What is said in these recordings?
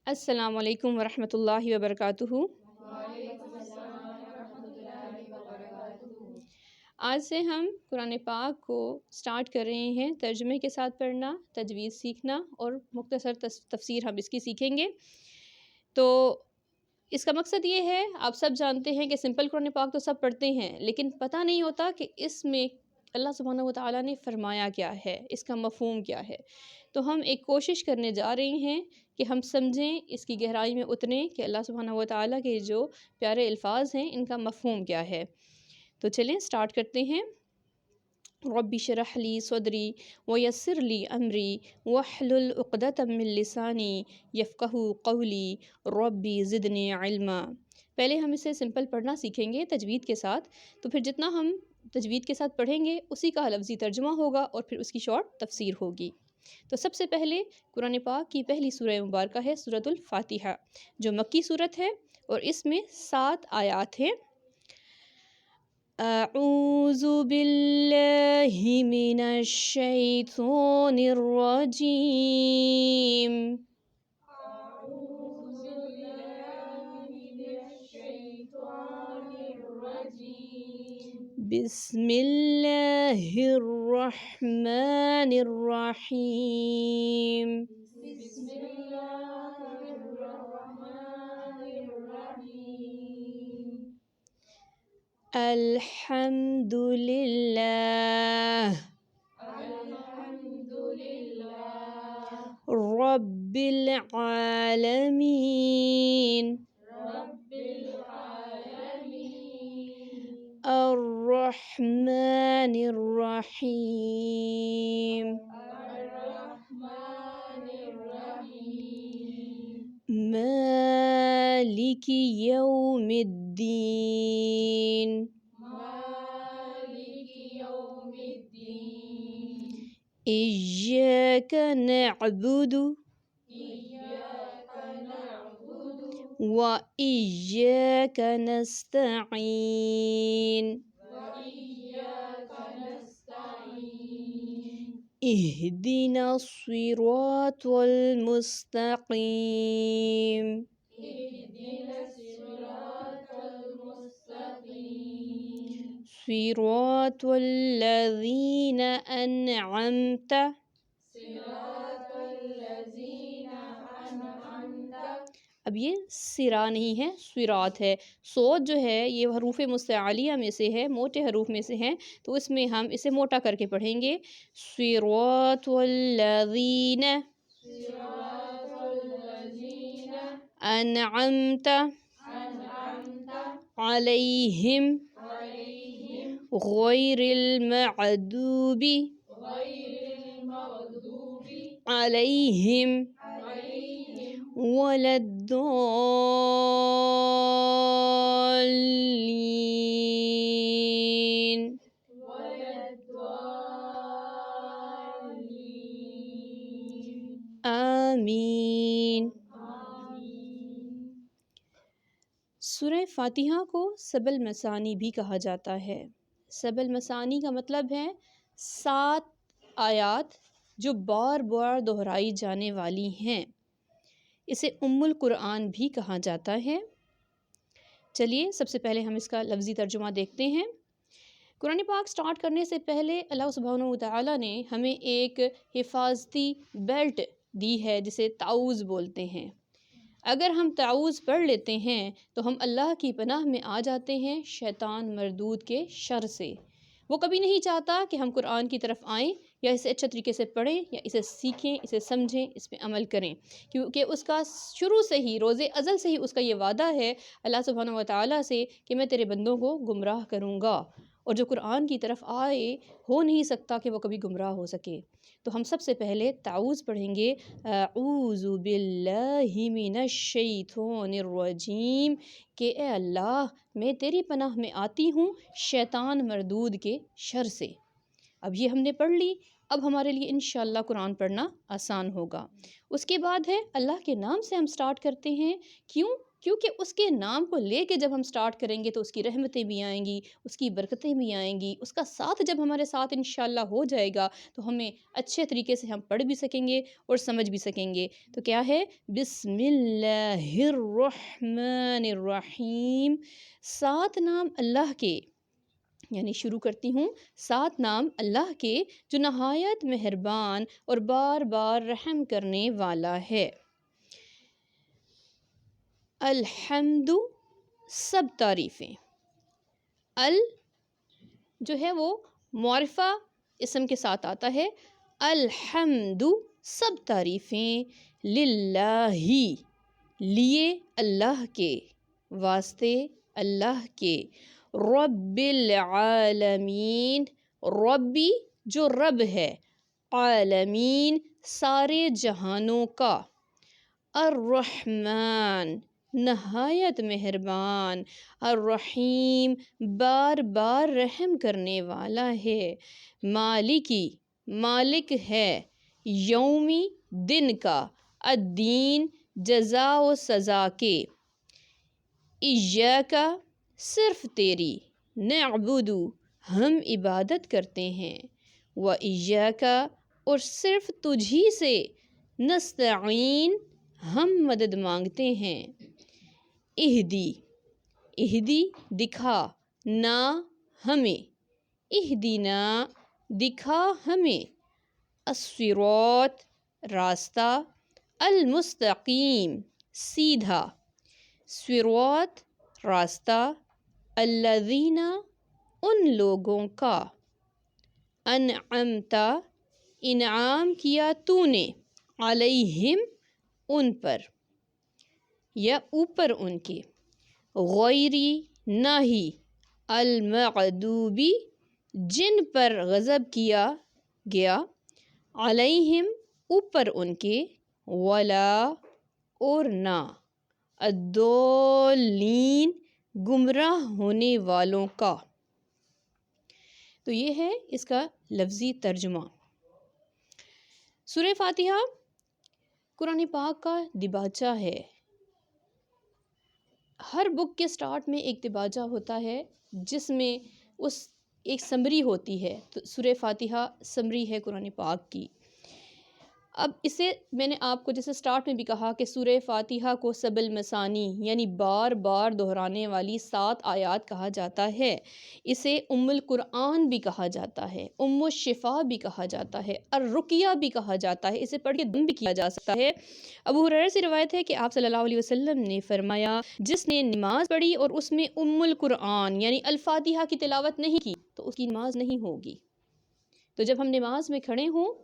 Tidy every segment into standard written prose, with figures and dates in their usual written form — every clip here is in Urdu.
السلام علیکم ورحمۃ اللہ وبرکاتہ۔ آج سے ہم قرآن پاک کو سٹارٹ کر رہے ہیں ترجمے کے ساتھ پڑھنا، تجوید سیکھنا اور مختصر تفسیر ہم اس کی سیکھیں گے۔ تو اس کا مقصد یہ ہے، آپ سب جانتے ہیں کہ سمپل قرآن پاک تو سب پڑھتے ہیں، لیکن پتہ نہیں ہوتا کہ اس میں اللہ سبحانہ و تعالیٰ نے فرمایا کیا ہے، اس کا مفہوم کیا ہے۔ تو ہم ایک کوشش کرنے جا رہے ہیں کہ ہم سمجھیں، اس کی گہرائی میں اتریں کہ اللہ سبحانہ و تعالیٰ کے جو پیارے الفاظ ہیں ان کا مفہوم کیا ہے۔ تو چلیں سٹارٹ کرتے ہیں۔ رب اشرح لی صدری ویسر لی امری واحلل عقدۃ من لسانی یفقہوا قولی ربی زدنی علما۔ پہلے ہم اسے سمپل پڑھنا سیکھیں گے تجوید کے ساتھ، تو پھر جتنا ہم تجوید کے ساتھ پڑھیں گے اسی کا لفظی ترجمہ ہوگا اور پھر اس کی شارٹ تفسیر ہوگی۔ تو سب سے پہلے قرآن پاک کی پہلی سورہ مبارکہ ہے سورۃ الفاتحہ، جو مکی سورت ہے اور اس میں 7 آیات ہیں۔ اعوذ باللہ من الشیطان الرجیم، بسم اللہ الرحمن الرحیم، الحمد للہ رب العالمین الرحمن الرحیم مالک یوم الدین ایاک نعبد و ایاک نستعین اہدنا الصراط المستقیم صراط الذین انعمت۔ اب یہ سرا نہیں ہے، صراط ہے۔ صوت جو ہے یہ حروف مستعلیہ میں سے ہے، موٹے حروف میں سے ہیں، تو اس میں ہم اسے موٹا کر کے پڑھیں گے۔ صراط الذین انعمت علیہم غیر المغضوب علیہم ولا الضالین۔ آمین۔ سورہ فاتحہ کو سبع المثانی بھی کہا جاتا ہے۔ سبع المثانی کا مطلب ہے 7 آیات جو بار بار دہرائی جانے والی ہیں۔ اسے ام القرآن بھی کہا جاتا ہے۔ چلیے سب سے پہلے ہم اس کا لفظی ترجمہ دیکھتے ہیں۔ قرآن پاک سٹارٹ کرنے سے پہلے اللہ سبحانہ و تعالیٰ نے ہمیں ایک حفاظتی بیلٹ دی ہے جسے تعوذ بولتے ہیں۔ اگر ہم تعوذ پڑھ لیتے ہیں تو ہم اللہ کی پناہ میں آ جاتے ہیں شیطان مردود کے شر سے۔ وہ کبھی نہیں چاہتا کہ ہم قرآن کی طرف آئیں یا اسے اچھے طریقے سے پڑھیں یا اسے سیکھیں، اسے سمجھیں، اس پہ عمل کریں، کیونکہ اس کا شروع سے ہی، روز ازل سے ہی اس کا یہ وعدہ ہے اللہ سبحانہ و تعالیٰ سے کہ میں تیرے بندوں کو گمراہ کروں گا، اور جو قرآن کی طرف آئے ہو نہیں سکتا کہ وہ کبھی گمراہ ہو سکے۔ تو ہم سب سے پہلے تعوذ پڑھیں گے، اعوذ باللہ من الشیطان الرجیم، کہ اے اللہ میں تیری پناہ میں آتی ہوں شیطان مردود کے شر سے۔ اب یہ ہم نے پڑھ لی، اب ہمارے لیے انشاءاللہ قرآن پڑھنا آسان ہوگا۔ اس کے بعد ہے اللہ کے نام سے ہم سٹارٹ کرتے ہیں۔ کیوں؟ کیونکہ اس کے نام کو لے کے جب ہم سٹارٹ کریں گے تو اس کی رحمتیں بھی آئیں گی، اس کی برکتیں بھی آئیں گی، اس کا ساتھ جب ہمارے ساتھ انشاءاللہ ہو جائے گا تو ہمیں اچھے طریقے سے ہم پڑھ بھی سکیں گے اور سمجھ بھی سکیں گے۔ تو کیا ہے؟ بسم اللہ الرحمن الرحیم، 7 نام اللہ کے، یعنی شروع کرتی ہوں 7 نام اللہ کے جو نہایت مہربان اور بار بار رحم کرنے والا ہے۔ الحمد، سب تعریفیں، جو ہے وہ معرفہ اسم کے ساتھ آتا ہے، الحمد سب تعریفیں، للہ لیے اللہ کے، واسطے اللہ کے، رب العالمین، ربی جو رب ہے، عالمین سارے جہانوں کا، الرحمن نہایت مہربان، الرحیم بار بار رحم کرنے والا ہے، مالکی مالک ہے، یومی دن کا، الدین جزا و سزا کے، ایاک صرف تیری، نعبد ہم عبادت کرتے ہیں، و ایاک اور صرف تجھی سے، نستعین ہم مدد مانگتے ہیں، اہدی اہدی دکھا، نا ہمیں، اہدینا دکھا ہمیں، الصراط راستہ، المستقیم سیدھا، صراط راستہ، الذین ان لوگوں کا، انعمت انعام کیا تو نے، علیہم ان پر یا اوپر ان کے، غیری نہ ہی، المغضوبی جن پر غضب کیا گیا، علیہم اوپر ان کے، ولا اور نہ، الضالین گمراہ ہونے والوں کا۔ تو یہ ہے اس کا لفظی ترجمہ۔ سورہ فاتحہ قرآن پاک کا دباچہ ہے۔ ہر بک کے سٹارٹ میں ایک دباچہ ہوتا ہے جس میں ایک سمری ہوتی ہے، تو سورہ فاتحہ سمری ہے قرآن پاک کی۔ اب اسے میں نے آپ کو جیسے سٹارٹ میں بھی کہا کہ سورہ فاتحہ کو سبع المثانی یعنی بار بار دہرانے والی 7 آیات کہا جاتا ہے۔ اسے ام القرآن بھی کہا جاتا ہے، ام الشفا بھی کہا جاتا ہے، الرقیہ بھی کہا جاتا ہے، اسے پڑھ کے دم بھی کیا جا سکتا ہے۔ ابو ہریرہ سے روایت ہے کہ آپ صلی اللہ علیہ وسلم نے فرمایا، جس نے نماز پڑھی اور اس میں ام القرآن یعنی الفاتحہ کی تلاوت نہیں کی تو اس کی نماز نہیں ہوگی۔ تو جب ہم نماز میں کھڑے ہوں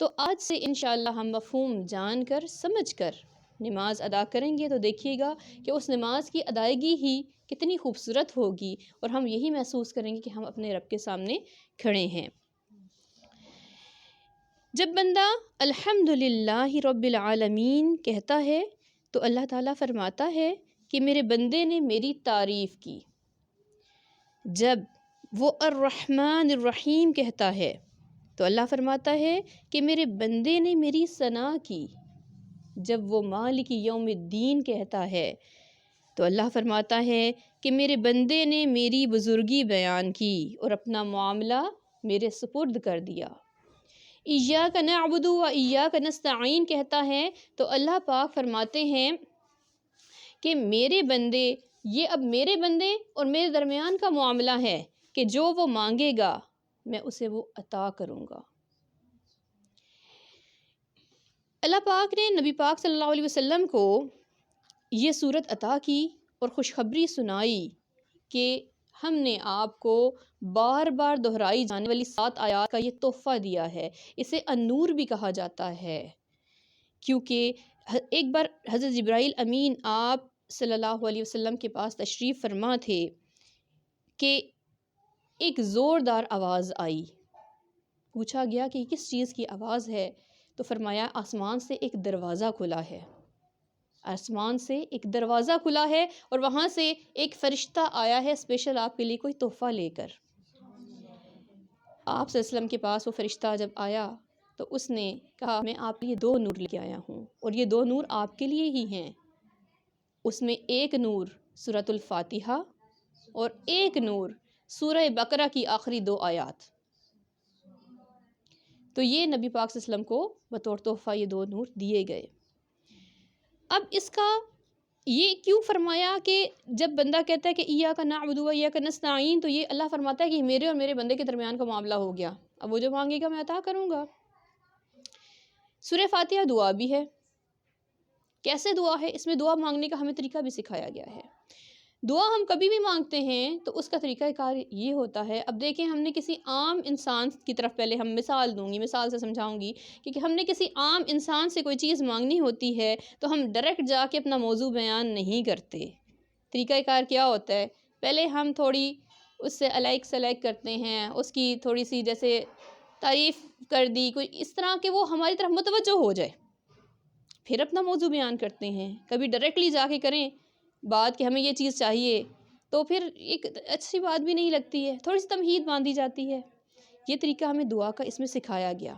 تو آج سے انشاءاللہ ہم مفہوم جان کر سمجھ کر نماز ادا کریں گے، تو دیکھیے گا کہ اس نماز کی ادائیگی ہی کتنی خوبصورت ہوگی اور ہم یہی محسوس کریں گے کہ ہم اپنے رب کے سامنے کھڑے ہیں۔ جب بندہ الحمدللہ رب العالمین کہتا ہے تو اللہ تعالیٰ فرماتا ہے کہ میرے بندے نے میری تعریف کی۔ جب وہ الرحمن الرحیم کہتا ہے تو اللہ فرماتا ہے کہ میرے بندے نے میری ثنا کی۔ جب وہ مالک یوم الدین کہتا ہے تو اللہ فرماتا ہے کہ میرے بندے نے میری بزرگی بیان کی اور اپنا معاملہ میرے سپرد کر دیا۔ ایاک نعبد و ایاک نستعین کہتا ہے تو اللہ پاک فرماتے ہیں کہ میرے بندے، یہ اب میرے بندے اور میرے درمیان کا معاملہ ہے کہ جو وہ مانگے گا میں اسے وہ عطا کروں گا۔ اللہ پاک نے نبی پاک صلی اللہ علیہ وسلم کو یہ صورت عطا کی اور خوشخبری سنائی کہ ہم نے آپ کو بار بار دہرائی جانے والی 7 آیات کا یہ تحفہ دیا ہے۔ اسے النور بھی کہا جاتا ہے کیونکہ ایک بار حضرت جبرائیل امین آپ صلی اللہ علیہ وسلم کے پاس تشریف فرما تھے کہ ایک زوردار آواز آئی۔ پوچھا گیا کہ کس چیز کی آواز ہے تو فرمایا آسمان سے ایک دروازہ کھلا ہے، آسمان سے ایک دروازہ کھلا ہے اور وہاں سے ایک فرشتہ آیا ہے اسپیشل آپ کے لیے کوئی تحفہ لے کر۔ آپ صلی اللہ علیہ وسلم کے پاس وہ فرشتہ جب آیا تو اس نے کہا میں آپ کے لیے 2 نور لے کے آیا ہوں اور یہ 2 نور آپ کے لیے ہی ہیں۔ اس میں ایک نور سورۃ الفاتحہ اور ایک نور سورہ بقرہ کی آخری 2 آیات. تو یہ نبی پاک صلی اللہ علیہ وسلم کو بطور تحفہ یہ 2 نور دیے گئے. اب اس کا یہ کیوں فرمایا کہ جب بندہ کہتا ہے کہ ایاک نعبد و ایاک نستعین، تو یہ اللہ فرماتا ہے کہ میرے اور میرے بندے کے درمیان کا معاملہ ہو گیا، اب وہ جو مانگے گا میں عطا کروں گا. سورہ فاتحہ دعا بھی ہے. کیسے دعا ہے؟ اس میں دعا مانگنے کا ہمیں طریقہ بھی سکھایا گیا ہے. دعا ہم کبھی بھی مانگتے ہیں تو اس کا طریقہ کار یہ ہوتا ہے، اب دیکھیں ہم نے کسی عام انسان کی طرف، پہلے ہم مثال دوں گی، مثال سے سمجھاؤں گی کہ ہم نے کسی عام انسان سے کوئی چیز مانگنی ہوتی ہے تو ہم ڈائریکٹ جا کے اپنا موضوع بیان نہیں کرتے. طریقہ کار کیا ہوتا ہے؟ پہلے ہم تھوڑی اس سے الائک سلیک کرتے ہیں، اس کی تھوڑی سی جیسے تعریف کر دی کوئی اس طرح کہ وہ ہماری طرف متوجہ ہو جائے، پھر اپنا موضوع بیان کرتے ہیں. کبھی ڈائریکٹلی جا کے کریں بات کہ ہمیں یہ چیز چاہیے تو پھر ایک اچھی بات بھی نہیں لگتی ہے، تھوڑی سی تمہید باندھی جاتی ہے. یہ طریقہ ہمیں دعا کا اس میں سکھایا گیا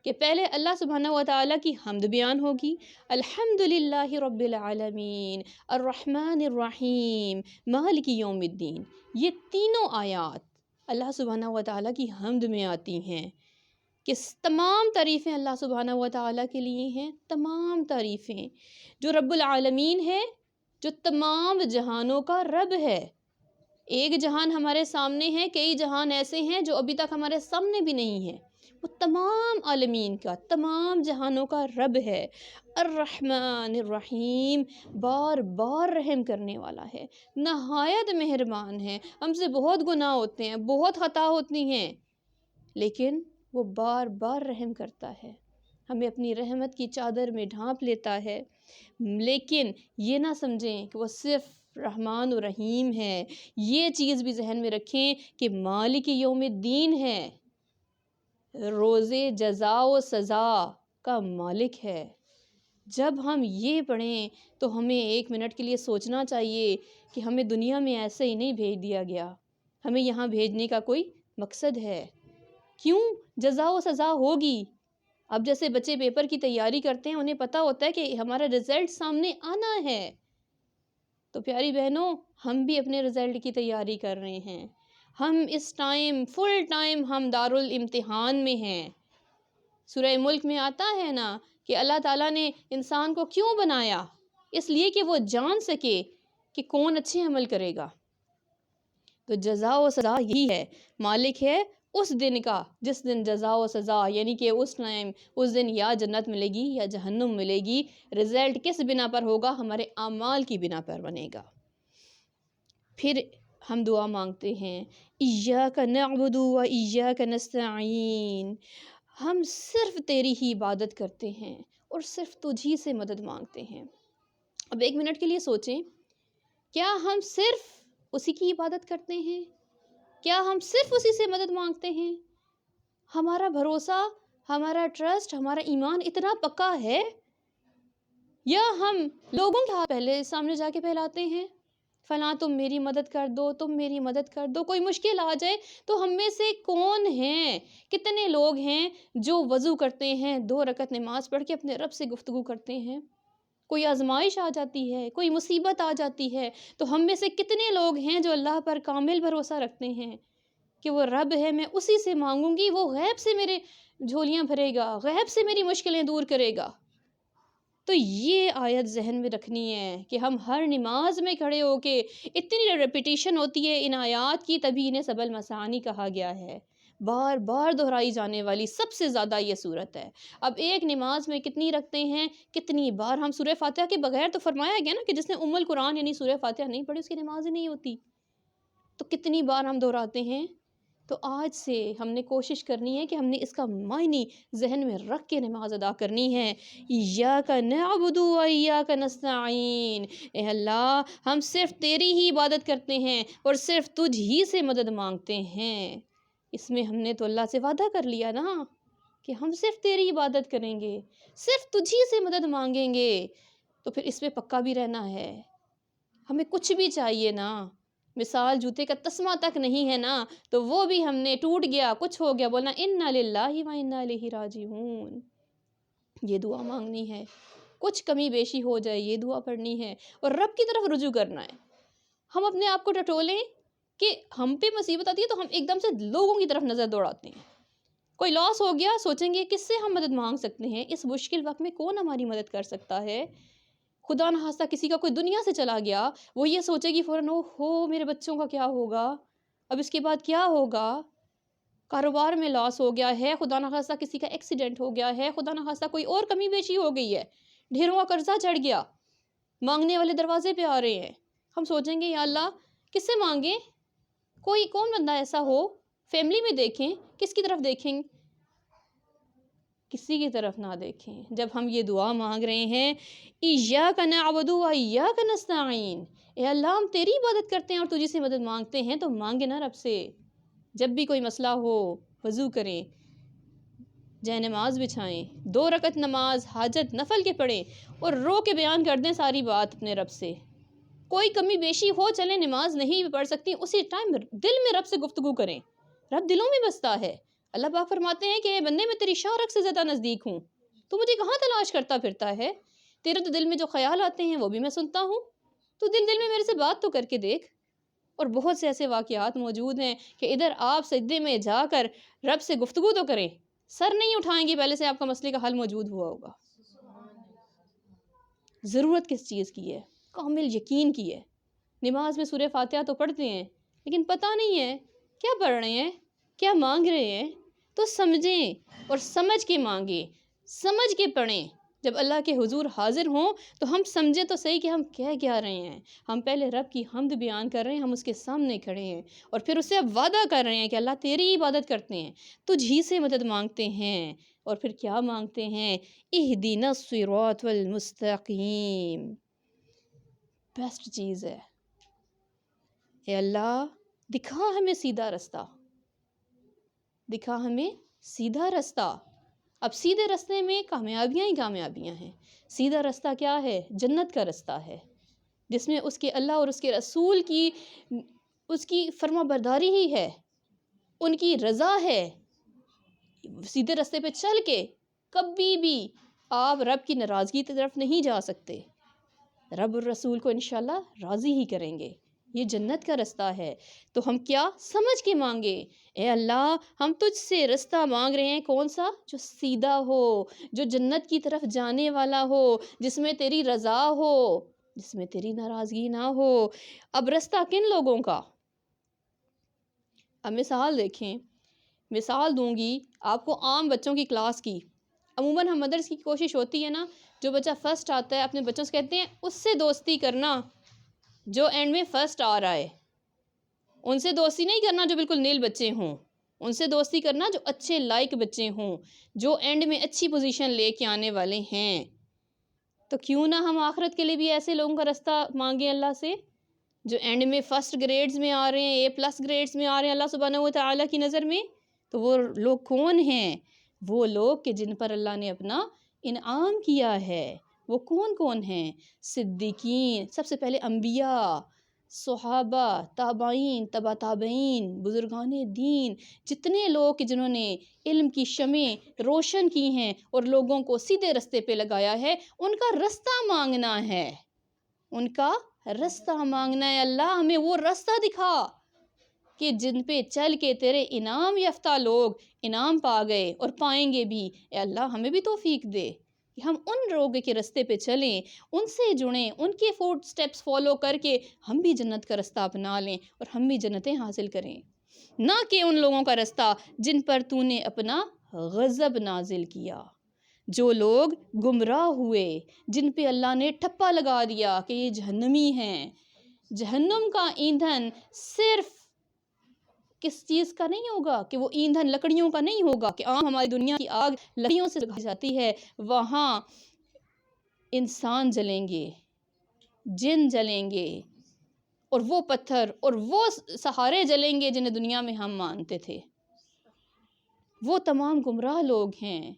کہ پہلے اللہ سبحانہ و تعالیٰ کی حمد بیان ہوگی، الحمدللہ رب العالمین الرحمن الرحیم مالک یوم الدین. یہ تینوں آیات اللہ سبحانہ و تعالیٰ کی حمد میں آتی ہیں کہ تمام تعریفیں اللہ سبحانہ و تعالیٰ کے لیے ہیں. تمام تعریفیں جو رب العالمین ہے، جو تمام جہانوں کا رب ہے. ایک جہان ہمارے سامنے ہے، کئی جہان ایسے ہیں جو ابھی تک ہمارے سامنے بھی نہیں ہیں. وہ تمام عالمین کا، تمام جہانوں کا رب ہے. الرحمن الرحیم، بار بار رحم کرنے والا ہے، نہایت مہربان ہے. ہم سے بہت گناہ ہوتے ہیں، بہت خطا ہوتی ہیں، لیکن وہ بار بار رحم کرتا ہے، ہمیں اپنی رحمت کی چادر میں ڈھانپ لیتا ہے. لیکن یہ نہ سمجھیں کہ وہ صرف رحمان و رحیم ہے، یہ چیز بھی ذہن میں رکھیں کہ مالک یوم الدین ہے، روز جزا و سزا کا مالک ہے. جب ہم یہ پڑھیں تو ہمیں 1 منٹ کے لیے سوچنا چاہیے کہ ہمیں دنیا میں ایسے ہی نہیں بھیج دیا گیا، ہمیں یہاں بھیجنے کا کوئی مقصد ہے. کیوں؟ جزا و سزا ہوگی. اب جیسے بچے پیپر کی تیاری کرتے ہیں، انہیں پتہ ہوتا ہے کہ ہمارا رزلٹ سامنے آنا ہے، تو پیاری بہنوں ہم بھی اپنے رزلٹ کی تیاری کر رہے ہیں. ہم اس ٹائم فل ٹائم ہم دارالامتحان میں ہیں. سورہ ملک میں آتا ہے نا کہ اللہ تعالیٰ نے انسان کو کیوں بنایا؟ اس لیے کہ وہ جان سکے کہ کون اچھے عمل کرے گا. تو جزا و سزا یہی ہے، مالک ہے اس دن کا جس دن جزا و سزا، یعنی کہ اس ٹائم اس دن یا جنت ملے گی یا جہنم ملے گی. رزلٹ کس بنا پر ہوگا؟ ہمارے اعمال کی بنا پر بنے گا. پھر ہم دعا مانگتے ہیں ایاک نعبد و ایاک نستعین، ہم صرف تیری ہی عبادت کرتے ہیں اور صرف تجھی سے مدد مانگتے ہیں. اب 1 منٹ کے لیے سوچیں، کیا ہم صرف اسی کی عبادت کرتے ہیں؟ کیا ہم صرف اسی سے مدد مانگتے ہیں؟ ہمارا بھروسہ، ہمارا ٹرسٹ، ہمارا ایمان اتنا پکا ہے؟ یا ہم لوگوں کے ہاتھ پہلے سامنے جا کے پھیلاتے ہیں، فلاں تم میری مدد کر دو، تم میری مدد کر دو. کوئی مشکل آ جائے تو ہم میں سے کون ہیں، کتنے لوگ ہیں جو وضو کرتے ہیں، 2 رکعت نماز پڑھ کے اپنے رب سے گفتگو کرتے ہیں؟ کوئی آزمائش آ جاتی ہے، کوئی مصیبت آ جاتی ہے تو ہم میں سے کتنے لوگ ہیں جو اللہ پر کامل بھروسہ رکھتے ہیں کہ وہ رب ہے، میں اسی سے مانگوں گی، وہ غیب سے میرے جھولیاں بھرے گا، غیب سے میری مشکلیں دور کرے گا. تو یہ آیت ذہن میں رکھنی ہے کہ ہم ہر نماز میں کھڑے ہو کے، اتنی ریپیٹیشن ہوتی ہے ان آیات کی، تبھی انہیں سبع المثانی کہا گیا ہے. بار بار دہرائی جانے والی سب سے زیادہ یہ صورت ہے. اب ایک نماز میں کتنی رکھتے ہیں، کتنی بار ہم سورہ فاتحہ کے بغیر، تو فرمایا گیا نا کہ جس نے ام القرآن یعنی سورہ فاتحہ نہیں پڑھی اس کی نماز ہی نہیں ہوتی. تو کتنی بار ہم دہراتے ہیں. تو آج سے ہم نے کوشش کرنی ہے کہ ہم نے اس کا معنی ذہن میں رکھ کے نماز ادا کرنی ہے. ایاک نعبد و ایاک نستعین، اے اللہ ہم صرف تیری ہی عبادت کرتے ہیں اور صرف تجھ ہی سے مدد مانگتے ہیں. اس میں ہم نے تو اللہ سے وعدہ کر لیا نا کہ ہم صرف تیری عبادت کریں گے، صرف تجھی سے مدد مانگیں گے. تو پھر اس پہ پکا بھی رہنا ہے. ہمیں کچھ بھی چاہیے نا، مثال جوتے کا تسمہ تک نہیں ہے نا، تو وہ بھی ہم نے ٹوٹ گیا، کچھ ہو گیا، بولنا انا للہ و انا الیہ راجعون. یہ دعا مانگنی ہے. کچھ کمی بیشی ہو جائے یہ دعا پڑھنی ہے اور رب کی طرف رجوع کرنا ہے۔ ہم اپنے آپ کو ٹٹولیں کہ ہم پہ مصیبت آتی ہے تو ہم ایک دم سے لوگوں کی طرف نظر دوڑاتے ہیں۔ کوئی لاس ہو گیا سوچیں گے کس سے ہم مدد مانگ سکتے ہیں، اس مشکل وقت میں کون ہماری مدد کر سکتا ہے۔ خدا نخواستہ کسی کا کوئی دنیا سے چلا گیا، وہ یہ سوچے گی فوراً او ہو میرے بچوں کا کیا ہوگا، اب اس کے بعد کیا ہوگا۔ کاروبار میں لاس ہو گیا ہے، خدا نخواستہ کسی کا ایکسیڈنٹ ہو گیا ہے، خدا نخواستہ کوئی اور کمی بیشی ہو گئی ہے، ڈھیروں کا قرضہ چڑھ گیا، مانگنے والے دروازے پہ آ رہے ہیں، ہم سوچیں گے یا اللہ کس سے مانگیں۔ کوئی کون بندہ ایسا ہو، فیملی میں دیکھیں، کس کی طرف دیکھیں، کسی کی طرف نہ دیکھیں۔ جب ہم یہ دعا مانگ رہے ہیں ایاک نعبد و ایاک نستعین، اے اللہ ہم تیری عبادت کرتے ہیں اور تجھی سے مدد مانگتے ہیں، تو مانگے نا رب سے۔ جب بھی کوئی مسئلہ ہو وضو کریں، جائے نماز بچھائیں، 2 رکعت نماز حاجت نفل کے پڑھیں اور رو کے بیان کر دیں ساری بات اپنے رب سے۔ کوئی کمی بیشی ہو، چلیں نماز نہیں پڑھ سکتی، اسی ٹائم دل میں رب سے گفتگو کریں، رب دلوں میں بستا ہے۔ اللہ پاک فرماتے ہیں کہ اے بندے میں تیری شارک سے زیادہ نزدیک ہوں، تو مجھے کہاں تلاش کرتا پھرتا ہے، تیرے تو دل میں جو خیال آتے ہیں وہ بھی میں سنتا ہوں، تو دل میں میرے سے بات تو کر کے دیکھ۔ اور بہت سے ایسے واقعات موجود ہیں کہ ادھر آپ سجدے میں جا کر رب سے گفتگو تو کریں، سر نہیں اٹھائیں گے پہلے سے آپ کا مسئلے کا حل موجود ہوا ہوگا۔ ضرورت کس چیز کی ہے؟ کامل یقین کی ہے۔ نماز میں سورہ فاتحہ تو پڑھتے ہیں لیکن پتہ نہیں ہے کیا پڑھ رہے ہیں، کیا مانگ رہے ہیں، تو سمجھیں اور سمجھ کے مانگیں، سمجھ کے پڑھیں۔ جب اللہ کے حضور حاضر ہوں تو ہم سمجھیں تو صحیح کہ ہم کہہ کیا رہے ہیں۔ ہم پہلے رب کی حمد بیان کر رہے ہیں، ہم اس کے سامنے کھڑے ہیں اور پھر اس سے اب وعدہ کر رہے ہیں کہ اللہ تیری عبادت کرتے ہیں، تجھ ہی سے مدد مانگتے ہیں۔ اور پھر کیا مانگتے ہیں؟ اہدنا الصراط المستقیم، بیسٹ چیز ہے، اے اللہ دکھا ہمیں سیدھا رستہ، دکھا ہمیں سیدھا رستہ۔ اب سیدھے رستے میں کامیابیاں ہی کامیابیاں ہیں۔ سیدھا رستہ کیا ہے؟ جنت کا رستہ ہے، جس میں اس کے اللہ اور اس کے رسول کی اس کی فرما برداری ہی ہے، ان کی رضا ہے۔ سیدھے رستے پہ چل کے کبھی بھی آپ رب کی ناراضگی کی طرف نہیں جا سکتے، رب اور رسول کو انشاءاللہ راضی ہی کریں گے۔ یہ جنت کا رستہ ہے، تو ہم کیا سمجھ کے مانگے، اے اللہ ہم تجھ سے رستہ مانگ رہے ہیں، کون سا؟ جو سیدھا ہو، جو جنت کی طرف جانے والا ہو، جس میں تیری رضا ہو، جس میں تیری ناراضگی نہ ہو۔ اب رستہ کن لوگوں کا؟ اب مثال دیکھیں، مثال دوں گی آپ کو عام بچوں کی کلاس کی۔ عموماً ہم مدرس کی کوشش ہوتی ہے نا، جو بچہ فرسٹ آتا ہے اپنے بچوں سے کہتے ہیں اس سے دوستی کرنا جو اینڈ میں فرسٹ آ رہا ہے، ان سے دوستی نہیں کرنا جو بالکل نیل بچے ہوں، ان سے دوستی کرنا جو اچھے لائق بچے ہوں، جو اینڈ میں اچھی پوزیشن لے کے آنے والے ہیں۔ تو کیوں نہ ہم آخرت کے لیے بھی ایسے لوگوں کا رستہ مانگیں اللہ سے، جو اینڈ میں فرسٹ گریڈز میں آ رہے ہیں، اے پلس گریڈز میں آ رہے ہیں اللہ سبحانہ و تعالیٰ کی نظر میں۔ تو وہ لوگ کون ہیں؟ وہ لوگ کہ جن پر اللہ نے اپنا انعام کیا ہے۔ وہ کون ہیں؟ صدیقین، سب سے پہلے انبیاء، صحابہ، تابعین، تبع تابعین، بزرگان دین، جتنے لوگ جنہوں نے علم کی شمعیں روشن کی ہیں اور لوگوں کو سیدھے رستے پہ لگایا ہے، ان کا رستہ مانگنا ہے، ان کا رستہ مانگنا ہے۔ اللہ ہمیں وہ رستہ دکھا کہ جن پہ چل کے تیرے انعام یافتہ لوگ انعام پا گئے اور پائیں گے بھی۔ اے اللہ ہمیں بھی توفیق دے کہ ہم ان لوگوں کے رستے پہ چلیں، ان سے جڑیں، ان کے فوٹ سٹیپس فالو کر کے ہم بھی جنت کا رستہ اپنا لیں اور ہم بھی جنتیں حاصل کریں، نہ کہ ان لوگوں کا رستہ جن پر تو نے اپنا غضب نازل کیا، جو لوگ گمراہ ہوئے، جن پہ اللہ نے ٹھپا لگا دیا کہ یہ جہنمی ہیں۔ جہنم کا ایندھن صرف کس چیز کا نہیں ہوگا کہ وہ ایندھن لکڑیوں کا نہیں ہوگا کہ عام ہماری دنیا کی آگ لکڑیوں سے جلائی جاتی ہے، وہاں انسان جلیں گے، جن جلیں گے، اور وہ پتھر اور وہ سہارے جلیں گے جنہیں دنیا میں ہم مانتے تھے۔ وہ تمام گمراہ لوگ ہیں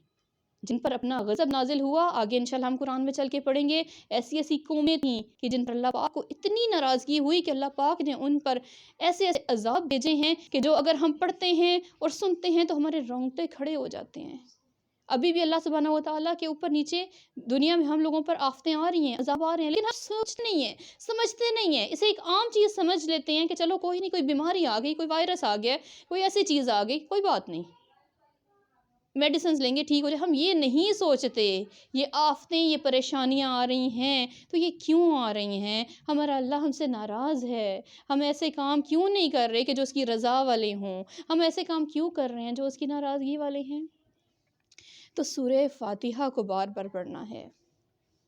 جن پر اپنا غضب نازل ہوا۔ آگے انشاءاللہ ہم قرآن میں چل کے پڑھیں گے، ایسی ایسی قومیں تھیں کہ جن پر اللہ پاک کو اتنی ناراضگی ہوئی کہ اللہ پاک نے ان پر ایسے ایسے عذاب بھیجے ہیں کہ جو اگر ہم پڑھتے ہیں اور سنتے ہیں تو ہمارے رونگٹے کھڑے ہو جاتے ہیں۔ ابھی بھی اللہ سبحانہ و تعالیٰ کے اوپر نیچے دنیا میں ہم لوگوں پر آفتیں آ رہی ہیں، عذاب آ رہے ہیں، لیکن ہم سوچتے نہیں ہیں، سمجھتے نہیں ہیں، اسے ایک عام چیز سمجھ لیتے ہیں کہ چلو کوئی نہیں، کوئی بیماری آ گئی، کوئی وائرس آ گیا، کوئی ایسی چیز آ گئی، کوئی بات نہیں، میڈیسنز لیں گے ٹھیک ہو جائے۔ ہم یہ نہیں سوچتے یہ آفتیں، یہ پریشانیاں آ رہی ہیں تو یہ کیوں آ رہی ہیں؟ ہمارا اللہ ہم سے ناراض ہے، ہم ایسے کام کیوں نہیں کر رہے کہ جو اس کی رضا والے ہوں، ہم ایسے کام کیوں کر رہے ہیں جو اس کی ناراضگی والے ہیں؟ تو سورہ فاتحہ کو بار بار پڑھنا ہے،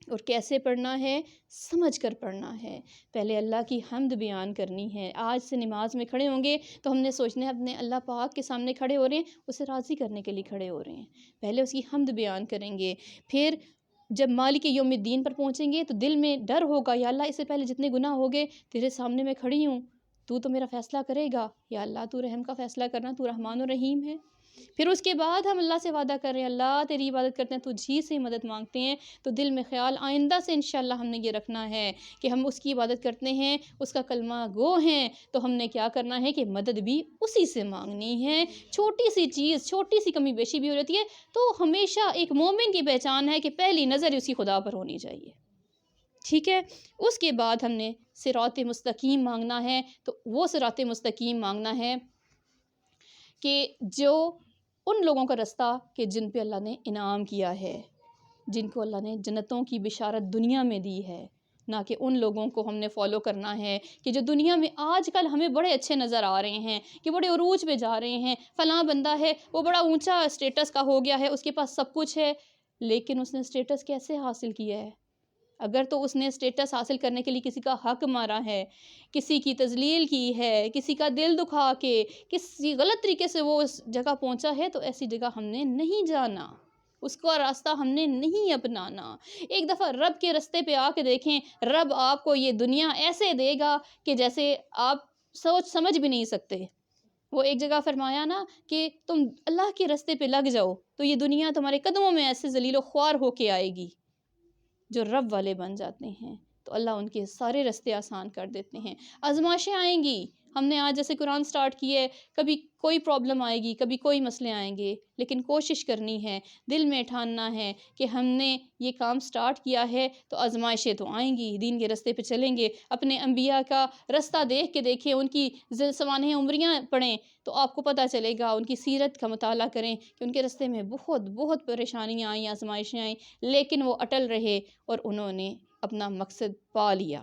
اور کیسے پڑھنا ہے؟ سمجھ کر پڑھنا ہے۔ پہلے اللہ کی حمد بیان کرنی ہے۔ آج سے نماز میں کھڑے ہوں گے تو ہم نے سوچنا ہے اپنے اللہ پاک کے سامنے کھڑے ہو رہے ہیں، اسے راضی کرنے کے لیے کھڑے ہو رہے ہیں، پہلے اس کی حمد بیان کریں گے۔ پھر جب مالک یوم الدین پر پہنچیں گے تو دل میں ڈر ہوگا، یا اللہ اس سے پہلے جتنے گناہ ہو گئے تیرے سامنے میں کھڑی ہوں، تو میرا فیصلہ کرے گا، یا اللہ تو رحم کا فیصلہ کرنا، تو رحمان و رحیم ہے۔ پھر اس کے بعد ہم اللہ سے وعدہ کر رہے ہیں، اللہ تیری عبادت کرتے ہیں، تجھی سے مدد مانگتے ہیں، تو دل میں خیال آئندہ سے انشاءاللہ ہم نے یہ رکھنا ہے کہ ہم اس کی عبادت کرتے ہیں، اس کا کلمہ گو ہیں، تو ہم نے کیا کرنا ہے کہ مدد بھی اسی سے مانگنی ہے۔ چھوٹی سی چیز، چھوٹی سی کمی بیشی بھی ہو جاتی ہے تو ہمیشہ ایک مومن کی پہچان ہے کہ پہلی نظر اسی خدا پر ہونی چاہیے، ٹھیک ہے۔ اس کے بعد ہم نے صراط مستقیم مانگنا ہے، تو وہ صراط مستقیم مانگنا ہے کہ جو ان لوگوں کا رستہ کہ جن پہ اللہ نے انعام کیا ہے، جن کو اللہ نے جنتوں کی بشارت دنیا میں دی ہے، نہ کہ ان لوگوں کو ہم نے فالو کرنا ہے کہ جو دنیا میں آج کل ہمیں بڑے اچھے نظر آ رہے ہیں، کہ بڑے عروج پہ جا رہے ہیں، فلاں بندہ ہے وہ بڑا اونچا اسٹیٹس کا ہو گیا ہے، اس کے پاس سب کچھ ہے، لیکن اس نے اسٹیٹس کیسے حاصل کیا ہے؟ اگر تو اس نے اسٹیٹس حاصل کرنے کے لیے کسی کا حق مارا ہے، کسی کی تذلیل کی ہے، کسی کا دل دکھا کے کسی غلط طریقے سے وہ اس جگہ پہنچا ہے، تو ایسی جگہ ہم نے نہیں جانا، اس کا راستہ ہم نے نہیں اپنانا۔ ایک دفعہ رب کے رستے پہ آ کے دیکھیں، رب آپ کو یہ دنیا ایسے دے گا کہ جیسے آپ سوچ سمجھ بھی نہیں سکتے۔ وہ ایک جگہ فرمایا نا کہ تم اللہ کے رستے پہ لگ جاؤ تو یہ دنیا تمہارے قدموں میں ایسے ذلیل و خوار ہو کے آئے گی۔ جو رب والے بن جاتے ہیں تو اللہ ان کے سارے رستے آسان کر دیتے ہیں۔ آزمائشیں آئیں گی، ہم نے آج جیسے قرآن سٹارٹ کی ہے، کبھی کوئی پرابلم آئے گی، کبھی کوئی مسئلے آئیں گے، لیکن کوشش کرنی ہے، دل میں ٹھاننا ہے کہ ہم نے یہ کام سٹارٹ کیا ہے تو آزمائشیں تو آئیں گی، دین کے رستے پہ چلیں گے۔ اپنے انبیاء کا رستہ دیکھ کے دیکھیں، ان کی سوانح عمریاں پڑھیں تو آپ کو پتہ چلے گا، ان کی سیرت کا مطالعہ کریں کہ ان کے رستے میں بہت بہت پریشانیاں آئیں، آزمائشیں آئیں، لیکن وہ اٹل رہے اور انہوں نے اپنا مقصد پا لیا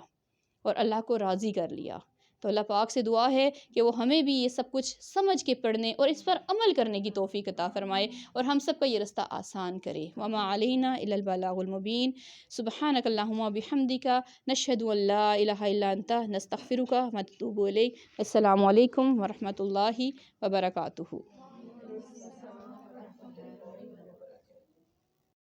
اور اللہ کو راضی کر لیا۔ تو اللہ پاک سے دعا ہے کہ وہ ہمیں بھی یہ سب کچھ سمجھ کے پڑھنے اور اس پر عمل کرنے کی توفیق عطا فرمائے اور ہم سب کا یہ رستہ آسان کرے۔ وما علینا الا البلاغ المبین۔ سبحانک اللہم و بحمدک، نشہد ان لا الہ الا انت، نستغفرک و نتوب الیک۔ السلام علیکم ورحمۃ اللہ وبرکاتہ۔